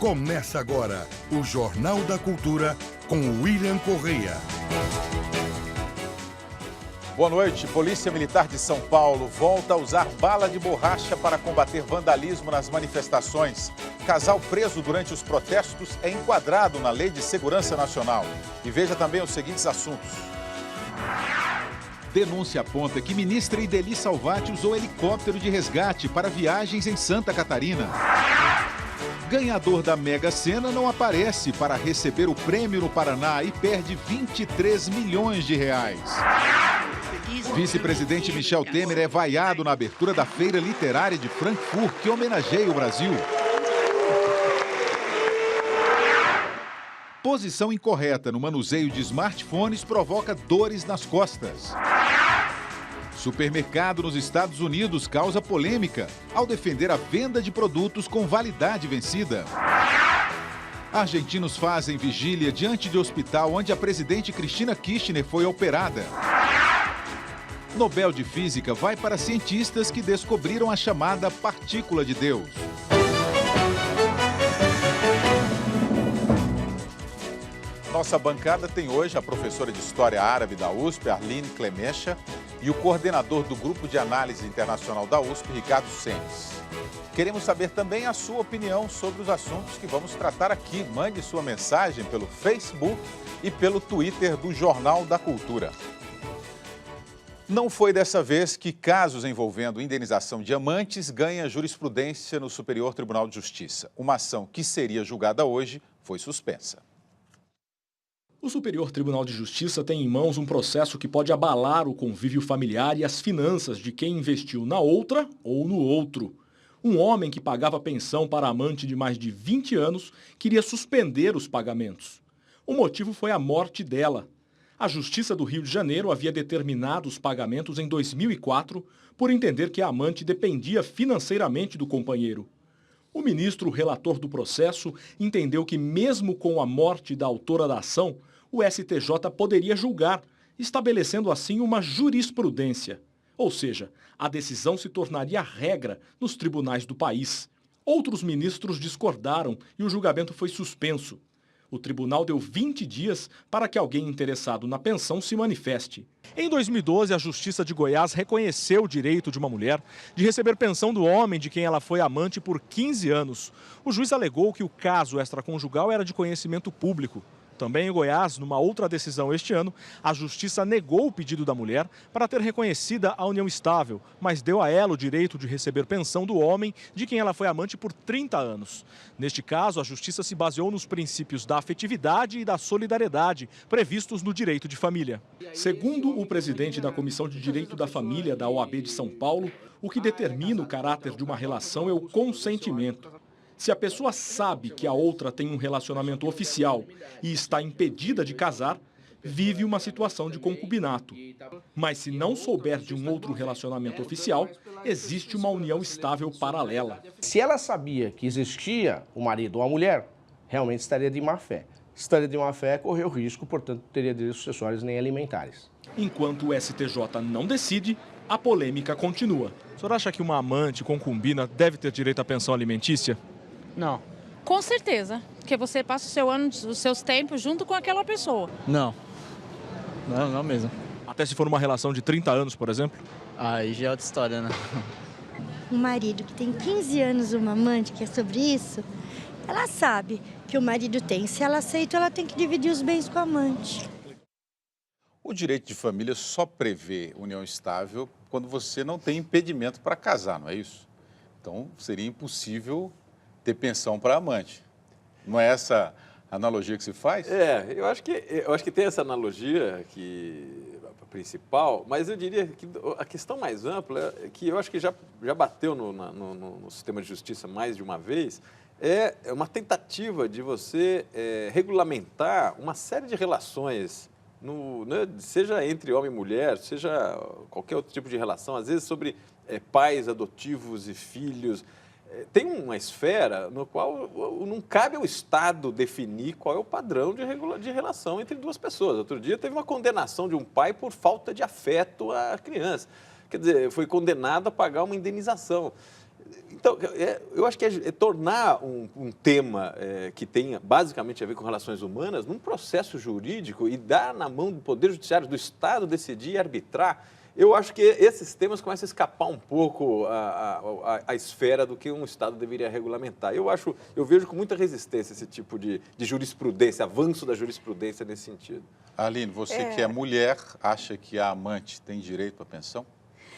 Começa agora o Jornal da Cultura com William Correia. Boa noite. Polícia Militar de São Paulo volta a usar bala de borracha para combater vandalismo nas manifestações. Casal preso durante os protestos é enquadrado na Lei de Segurança Nacional. E veja também os seguintes assuntos. Denúncia aponta que ministra Ideli Salvati usou helicóptero de resgate para viagens em Santa Catarina. Ganhador da Mega Sena não aparece para receber o prêmio no Paraná e perde 23 milhões de reais. Vice-presidente Michel Temer é vaiado na abertura da Feira Literária de Frankfurt, que homenageia o Brasil. Posição incorreta no manuseio de smartphones provoca dores nas costas. Supermercado nos Estados Unidos causa polêmica ao defender a venda de produtos com validade vencida. Argentinos fazem vigília diante de hospital onde a presidente Cristina Kirchner foi operada. Nobel de Física vai para cientistas que descobriram a chamada partícula de Deus. Nossa bancada tem hoje a professora de História Árabe da USP, Arline Clemecha, e o coordenador do Grupo de Análise Internacional da USP, Ricardo Senes. Queremos saber também a sua opinião sobre os assuntos que vamos tratar aqui. Mande sua mensagem pelo Facebook e pelo Twitter do Jornal da Cultura. Não foi dessa vez que casos envolvendo indenização de amantes ganham jurisprudência no Superior Tribunal de Justiça. Uma ação que seria julgada hoje foi suspensa. O Superior Tribunal de Justiça tem em mãos um processo que pode abalar o convívio familiar e as finanças de quem investiu na outra ou no outro. Um homem que pagava pensão para amante de mais de 20 anos queria suspender os pagamentos. O motivo foi a morte dela. A Justiça do Rio de Janeiro havia determinado os pagamentos em 2004 por entender que a amante dependia financeiramente do companheiro. O ministro relator do processo entendeu que, mesmo com a morte da autora da ação, o STJ poderia julgar, estabelecendo assim uma jurisprudência. Ou seja, a decisão se tornaria regra nos tribunais do país. Outros ministros discordaram e o julgamento foi suspenso. O tribunal deu 20 dias para que alguém interessado na pensão se manifeste. Em 2012, a Justiça de Goiás reconheceu o direito de uma mulher de receber pensão do homem de quem ela foi amante por 15 anos. O juiz alegou que o caso extraconjugal era de conhecimento público. Também em Goiás, numa outra decisão este ano, a Justiça negou o pedido da mulher para ter reconhecida a união estável, mas deu a ela o direito de receber pensão do homem de quem ela foi amante por 30 anos. Neste caso, a Justiça se baseou nos princípios da afetividade e da solidariedade previstos no direito de família. Segundo o presidente da Comissão de Direito da Família da OAB de São Paulo, o que determina o caráter de uma relação é o consentimento. Se a pessoa sabe que a outra tem um relacionamento oficial e está impedida de casar, vive uma situação de concubinato. Mas se não souber de um outro relacionamento oficial, existe uma união estável paralela. Se ela sabia que existia o marido ou a mulher, realmente estaria de má fé. Estaria de má fé, correu risco, portanto, teria direitos sucessórios nem alimentares. Enquanto o STJ não decide, a polêmica continua. O senhor acha que uma amante concubina deve ter direito à pensão alimentícia? Não. Com certeza, porque você passa os seus tempos junto com aquela pessoa. Não mesmo. Até se for uma relação de 30 anos, por exemplo? Aí já é outra história, né? Um marido que tem 15 anos, uma amante, que é sobre isso, ela sabe que o marido tem. Se ela aceita, ela tem que dividir os bens com a amante. O direito de família só prevê união estável quando você não tem impedimento para casar, não é isso? Então, seria impossível ter pensão para amante. Não é essa analogia que se faz? Eu acho que tem essa analogia principal, mas eu diria que a questão mais ampla, que eu acho que já bateu no sistema de justiça mais de uma vez, é uma tentativa de você regulamentar uma série de relações, seja entre homem e mulher, seja qualquer outro tipo de relação, às vezes sobre pais adotivos e filhos. Tem uma esfera no qual não cabe ao Estado definir qual é o padrão de relação entre duas pessoas. Outro dia teve uma condenação de um pai por falta de afeto à criança. Quer dizer, foi condenado a pagar uma indenização. Então, eu acho que é tornar um tema que tenha basicamente a ver com relações humanas num processo jurídico e dar na mão do Poder Judiciário, do Estado decidir e arbitrar. Eu acho que esses temas começam a escapar um pouco à esfera do que um Estado deveria regulamentar. Eu vejo com muita resistência esse tipo de jurisprudência, avanço da jurisprudência nesse sentido. Aline, você que é mulher, acha que a amante tem direito à pensão?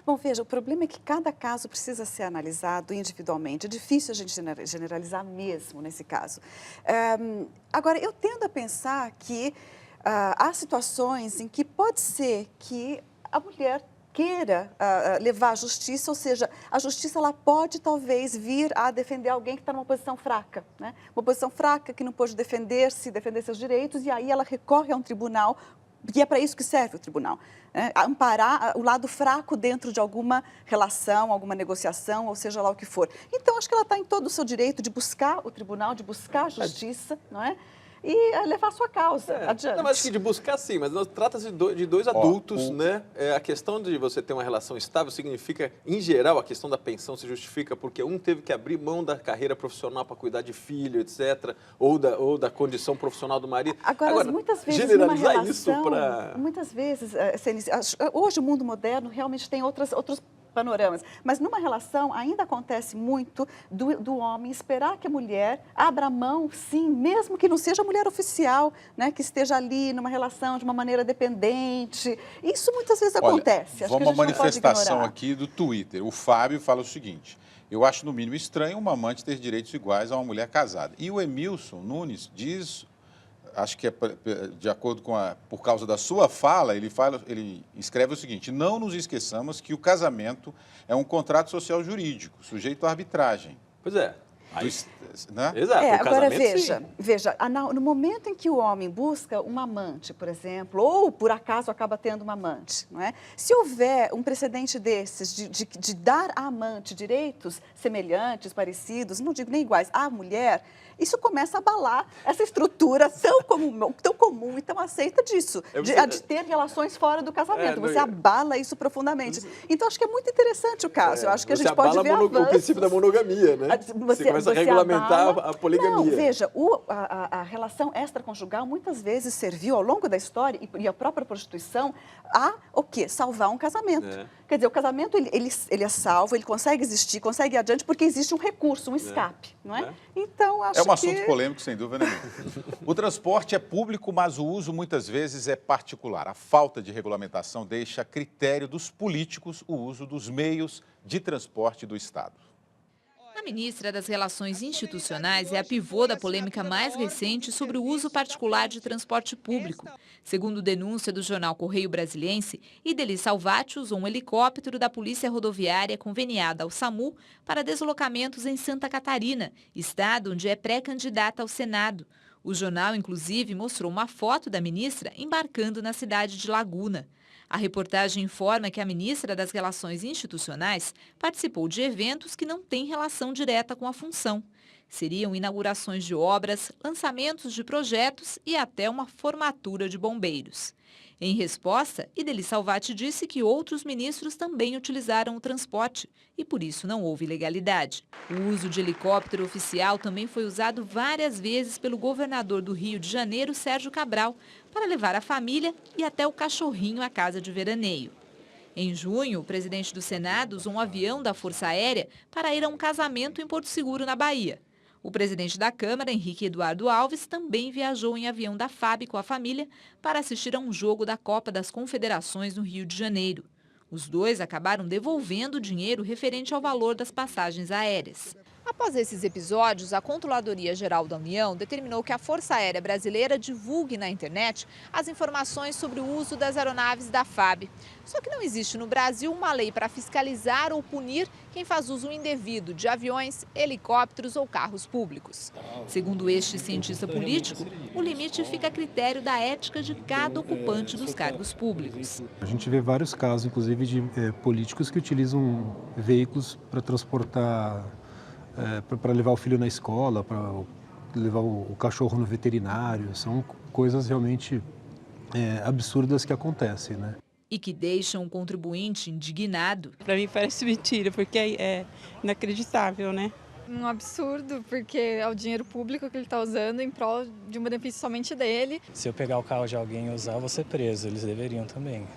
Bom, veja, o problema é que cada caso precisa ser analisado individualmente. É difícil a gente generalizar mesmo nesse caso. Agora, eu tendo a pensar que há situações em que pode ser que a mulher queira levar à justiça, ou seja, a justiça ela pode talvez vir a defender alguém que está numa posição fraca, né? Uma posição fraca que não pôde defender seus direitos, e aí ela recorre a um tribunal, e é para isso que serve o tribunal, né? Amparar o lado fraco dentro de alguma relação, alguma negociação, ou seja lá o que for. Então, acho que ela está em todo o seu direito de buscar o tribunal, de buscar a justiça, não é? E levar a sua causa adiante. Não, mas de buscar sim, mas trata-se de dois adultos, né? A questão de você ter uma relação estável significa, em geral, a questão da pensão se justifica porque um teve que abrir mão da carreira profissional para cuidar de filho, etc., ou da condição profissional do marido. Agora muitas vezes, generalizar numa relação, isso para... muitas vezes, hoje o mundo moderno realmente tem outros panoramas, mas numa relação ainda acontece muito do homem esperar que a mulher abra mão, sim, mesmo que não seja a mulher oficial, né, que esteja ali numa relação de uma maneira dependente. Isso muitas vezes acontece. Acho que a gente uma manifestação não pode ignorar. aqui do Twitter. O Fábio fala o seguinte: eu acho no mínimo estranho uma amante ter direitos iguais a uma mulher casada. E o Emilson Nunes diz, acho que é de acordo com por causa da sua fala, ele escreve o seguinte: não nos esqueçamos que o casamento é um contrato social jurídico, sujeito à arbitragem. Pois é. Né? Exato. Agora veja, no momento em que o homem busca uma amante, por exemplo, ou por acaso acaba tendo uma amante, não é? Se houver um precedente desses de dar à amante direitos semelhantes, parecidos, não digo nem iguais, à mulher, isso começa a abalar essa estrutura tão comum e tão aceita disso, de ter relações fora do casamento. Você abala isso profundamente. Então, acho que é muito interessante o caso. Eu acho que a gente pode ver avanços. O princípio da monogamia, né? Você começa a regulamentar a poligamia. Não, veja, a relação extraconjugal muitas vezes serviu ao longo da história e a própria prostituição a o quê? Salvar um casamento. Quer dizer, o casamento ele é salvo, ele consegue existir, consegue ir adiante porque existe um recurso, um escape, não é? Então, acho que... É um assunto polêmico, sem dúvida nenhuma. O transporte é público, mas o uso muitas vezes é particular. A falta de regulamentação deixa a critério dos políticos o uso dos meios de transporte do Estado. A ministra das Relações Institucionais é a pivô da polêmica mais recente sobre o uso particular de transporte público. Segundo denúncia do jornal Correio Brasiliense, Ideli Salvati usou um helicóptero da Polícia Rodoviária conveniada ao SAMU para deslocamentos em Santa Catarina, estado onde é pré-candidata ao Senado. O jornal, inclusive, mostrou uma foto da ministra embarcando na cidade de Laguna. A reportagem informa que a ministra das Relações Institucionais participou de eventos que não têm relação direta com a função. Seriam inaugurações de obras, lançamentos de projetos e até uma formatura de bombeiros. Em resposta, Ideli Salvati disse que outros ministros também utilizaram o transporte e por isso não houve ilegalidade. O uso de helicóptero oficial também foi usado várias vezes pelo governador do Rio de Janeiro, Sérgio Cabral, para levar a família e até o cachorrinho à casa de veraneio. Em junho, o presidente do Senado usou um avião da Força Aérea para ir a um casamento em Porto Seguro, na Bahia. O presidente da Câmara, Henrique Eduardo Alves, também viajou em avião da FAB com a família para assistir a um jogo da Copa das Confederações no Rio de Janeiro. Os dois acabaram devolvendo o dinheiro referente ao valor das passagens aéreas. Após esses episódios, a Controladoria Geral da União determinou que a Força Aérea Brasileira divulgue na internet as informações sobre o uso das aeronaves da FAB. Só que não existe no Brasil uma lei para fiscalizar ou punir quem faz uso indevido de aviões, helicópteros ou carros públicos. Segundo este cientista político, o limite fica a critério da ética de cada ocupante dos cargos públicos. A gente vê vários casos, inclusive, de políticos que utilizam veículos para transportar... para levar o filho na escola, para levar o cachorro no veterinário. São coisas realmente absurdas que acontecem, né? e que deixam o contribuinte indignado. Para mim parece mentira, porque é inacreditável, né? Um absurdo, porque é o dinheiro público que ele está usando em prol de um benefício somente dele. Se eu pegar o carro de alguém e usar, eu vou ser preso. Eles deveriam também.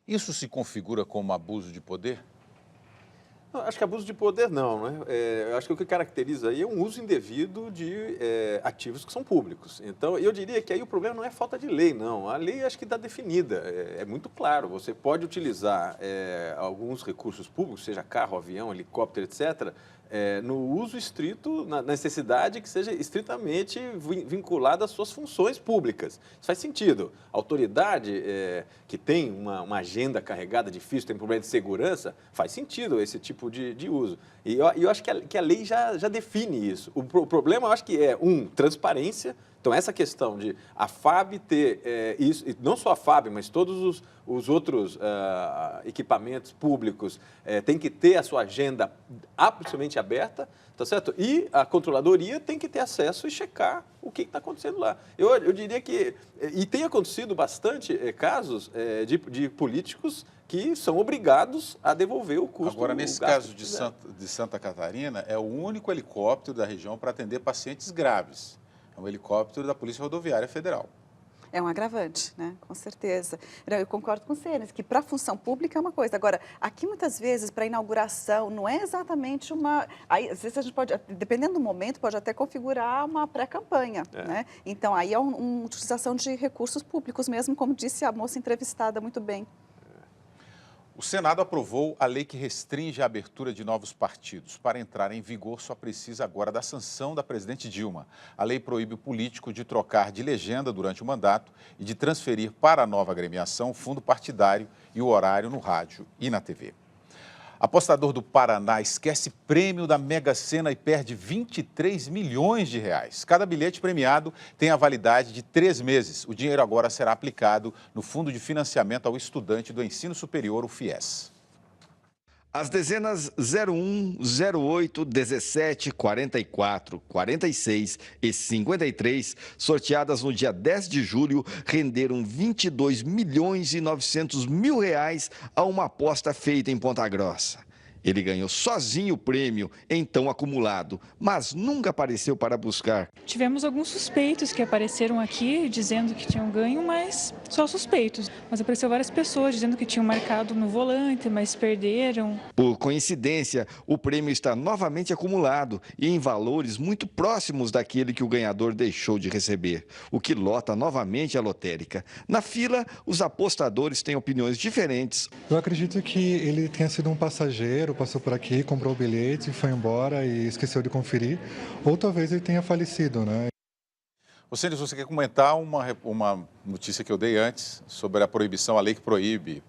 Isso se configura como abuso de poder? Não, acho que abuso de poder não, né? Eu acho que o que caracteriza aí é um uso indevido de ativos que são públicos. Então, eu diria que aí o problema não é falta de lei, não. A lei acho que está definida, é muito claro. Você pode utilizar alguns recursos públicos, seja carro, avião, helicóptero, etc., no uso estrito, na necessidade que seja estritamente vinculada às suas funções públicas. Isso faz sentido. A autoridade que tem uma agenda carregada, difícil, tem problema de segurança, faz sentido esse tipo de uso. E eu acho que a lei já define isso. O problema, eu acho que transparência. Então, essa questão de a FAB ter isso, e não só a FAB, mas todos os outros equipamentos públicos tem que ter a sua agenda absolutamente aberta, tá certo? E a controladoria tem que ter acesso e checar o que está acontecendo lá. Eu diria que, e tem acontecido bastante casos de políticos que são obrigados a devolver o custo. Agora, nesse caso de Santa Catarina, é o único helicóptero da região para atender pacientes graves. É um helicóptero da Polícia Rodoviária Federal. É um agravante, né? Com certeza. Eu concordo com você, que para a função pública é uma coisa. Agora, aqui muitas vezes, para inauguração, não é exatamente uma... Aí, às vezes a gente pode, dependendo do momento, pode até configurar uma pré-campanha, né? Então, aí é uma utilização de recursos públicos mesmo, como disse a moça entrevistada muito bem. O Senado aprovou a lei que restringe a abertura de novos partidos. Para entrar em vigor, só precisa agora da sanção da presidente Dilma. A lei proíbe o político de trocar de legenda durante o mandato e de transferir para a nova agremiação o fundo partidário e o horário no rádio e na TV. Apostador do Paraná esquece prêmio da Mega Sena e perde 23 milhões de reais. Cada bilhete premiado tem a validade de 3 meses. O dinheiro agora será aplicado no Fundo de Financiamento ao Estudante do Ensino Superior, o FIES. As dezenas 01, 08, 17, 44, 46 e 53, sorteadas no dia 10 de julho, renderam 22 milhões e 900 mil reais a uma aposta feita em Ponta Grossa. Ele ganhou sozinho o prêmio, então acumulado, mas nunca apareceu para buscar. Tivemos alguns suspeitos que apareceram aqui dizendo que tinham ganho, mas só suspeitos. Mas apareceu várias pessoas dizendo que tinham marcado no volante, mas perderam. Por coincidência, o prêmio está novamente acumulado e em valores muito próximos daquele que o ganhador deixou de receber, o que lota novamente a lotérica. Na fila, os apostadores têm opiniões diferentes. Eu acredito que ele tenha sido um passageiro, passou por aqui, comprou o bilhete, foi embora e esqueceu de conferir, ou talvez ele tenha falecido, né? Você quer comentar uma notícia que eu dei antes sobre a proibição, a lei que proíbe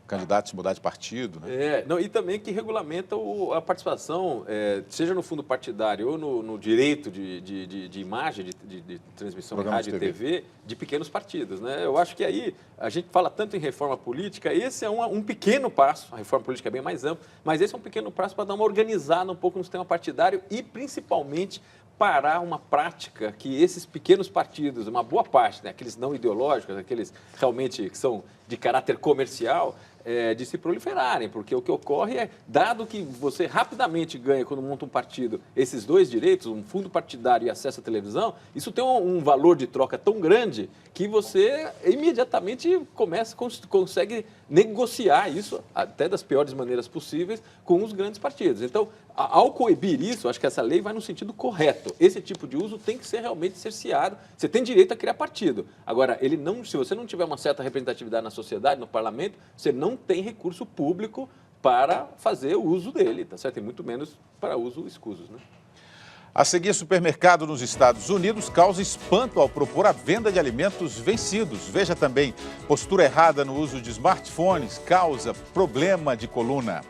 candidatos mudar de partido, né? E também que regulamenta a participação, seja no fundo partidário ou no direito de imagem, de transmissão de rádio e TV, de pequenos partidos, né? Eu acho que aí a gente fala tanto em reforma política, esse é um pequeno passo, a reforma política é bem mais ampla, mas esse é um pequeno passo para dar uma organizada um pouco no sistema partidário e principalmente parar uma prática que esses pequenos partidos, uma boa parte, né, aqueles não ideológicos, aqueles realmente que são de caráter comercial, de se proliferarem, porque o que ocorre é, dado que você rapidamente ganha quando monta um partido esses dois direitos, um fundo partidário e acesso à televisão, isso tem um valor de troca tão grande que você imediatamente consegue negociar isso, até das piores maneiras possíveis, com os grandes partidos. Então, ao coibir isso, acho que essa lei vai no sentido correto. Esse tipo de uso tem que ser realmente cerceado. Você tem direito a criar partido. Agora, se você não tiver uma certa representatividade na sociedade, no parlamento, você não tem recurso público para fazer o uso dele, tá certo? E muito menos para uso escusos, né? A seguir, supermercado nos Estados Unidos causa espanto ao propor a venda de alimentos vencidos. Veja também, postura errada no uso de smartphones causa problema de coluna.